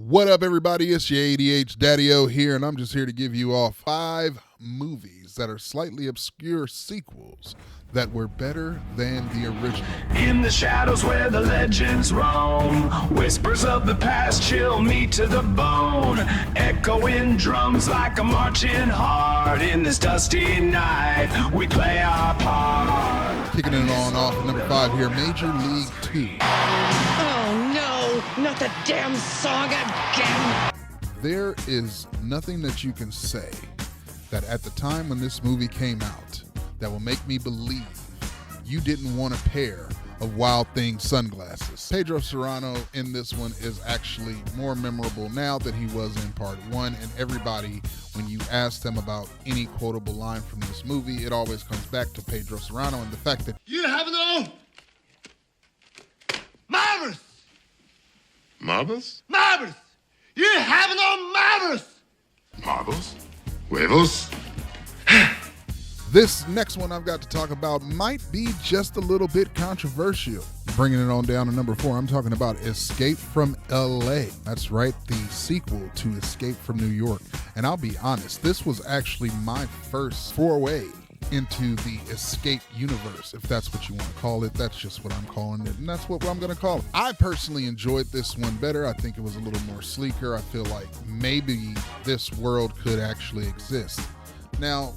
What up, everybody? It's your ADH Daddy-O here, and I'm just here to give you all 5 movies that are slightly obscure sequels that were better than the original. In the shadows where the legends roam, whispers of the past chill me to the bone, echoing drums like a marching heart. In this dusty night, we play our part. Kicking it on off at number 5 here, Major League 2. Oh no, not the damn song again. There is nothing that you can say that at the time when this movie came out that will make me believe you didn't want a pair of Wild Thing sunglasses. Pedro Serrano in this one is actually more memorable now than he was in part 1, and everybody, when you ask them about any quotable line from this movie, it always comes back to Pedro Serrano and the fact that you have no marbles. Marbles? Marbles! You have no marbles! Marbles? Huevos? this next one I've got to talk about might be just a little bit controversial. Bringing it on down to number 4, I'm talking about Escape from LA. That's right, the sequel to Escape from New York. And I'll be honest, this was actually my first foray into the Escape universe, if that's what you want to call it. That's just what I'm calling it, and that's what I'm going to call it. I personally enjoyed this one better. I think it was a little more sleeker. I feel like maybe this world could actually exist. Now,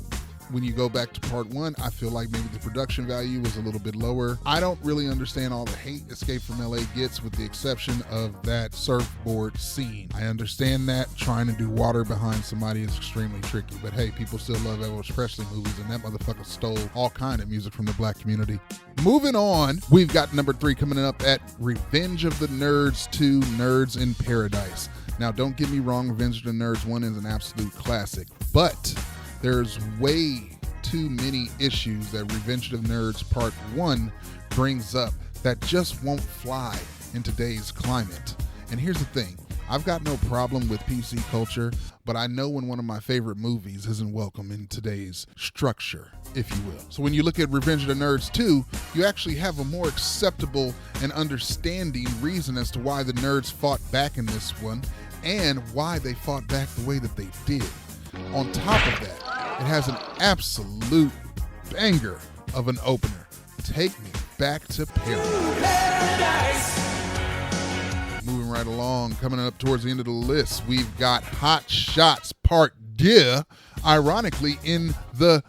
when you go back to part 1, I feel like maybe the production value was a little bit lower. I don't really understand all the hate Escape from LA gets, with the exception of that surfboard scene. I understand that trying to do water behind somebody is extremely tricky, but hey, people still love Elvis Presley movies, and that motherfucker stole all kind of music from the black community. Moving on, we've got number 3 coming up at Revenge of the Nerds 2, Nerds in Paradise. Now, don't get me wrong, Revenge of the Nerds 1 is an absolute classic, but there's way too many issues that Revenge of the Nerds Part 1 brings up that just won't fly in today's climate. And here's the thing, I've got no problem with PC culture, but I know when one of my favorite movies isn't welcome in today's structure, if you will. So when you look at Revenge of the Nerds 2, you actually have a more acceptable and understanding reason as to why the nerds fought back in this one and why they fought back the way that they did. On top of that, it has an absolute banger of an opener. Take Me Back to Paradise. Moving right along, coming up towards the end of the list, we've got Hot Shots Part 2, ironically in the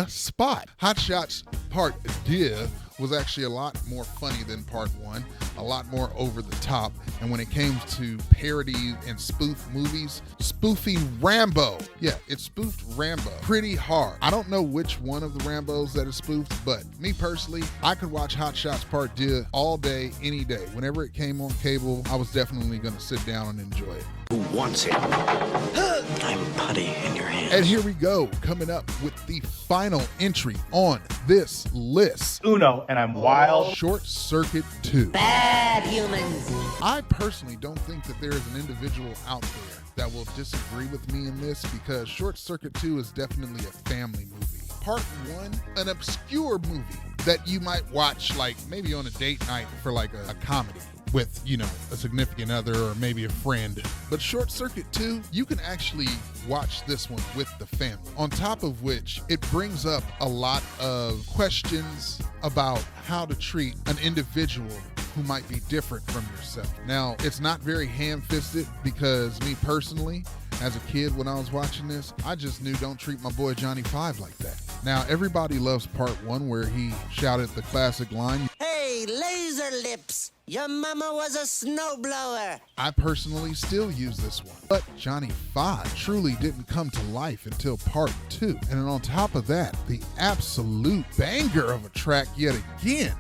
spot. Hot Shots Part 2 was actually a lot more funny than part 1, a lot more over the top. And when it came to parody and spoof movies, spoofing Rambo. Yeah, it spoofed Rambo pretty hard. I don't know which one of the Rambos that is spoofed, but me personally, I could watch Hot Shots Part 2 all day, any day. Whenever it came on cable, I was definitely going to sit down and enjoy it. Who wants it? I'm putty in your hands. And here we go, coming up with the final entry on this list. Uno, and I'm wild. Short Circuit 2. Bad humans. I personally don't think that there is an individual out there that will disagree with me in this, because Short Circuit 2 is definitely a family movie. Part 1, an obscure movie that you might watch like maybe on a date night for like a comedy with, you know, a significant other or maybe a friend. But Short Circuit 2, you can actually watch this one with the family. On top of which, it brings up a lot of questions about how to treat an individual who might be different from yourself. Now, it's not very ham-fisted, because me personally, as a kid when I was watching this, I just knew don't treat my boy Johnny Five like that. Now, everybody loves part 1 where he shouted the classic line, Hey, laser lips, your mama was a snowblower. I personally still use this one. But Johnny Five truly didn't come to life until part 2. And then on top of that, the absolute banger of a track yet again.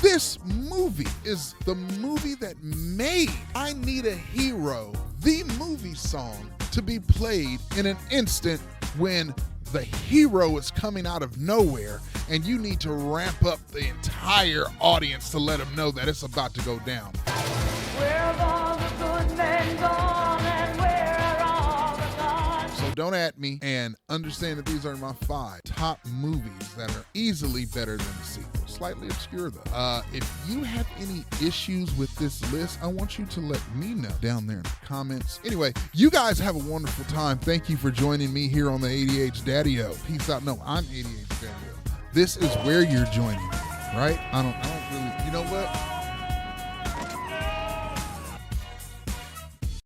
This movie is the movie that made I Need a Hero, the movie song, to be played in an instant when the hero is coming out of nowhere and you need to ramp up the entire audience to let them know that it's about to go down. Where have all the good men gone, and where are all the gods? So don't at me, and understand that these are my 5 top movies that are easily better than the sequel. Slightly obscure though. If you have any issues with this list, I want you to let me know down there in the comments. Anyway, you guys have a wonderful time. Thank you for joining me here on the ADH Daddy-O. Peace out. No, I'm ADH Daddy-O. This is where you're joining me, right? I don't really, you know what?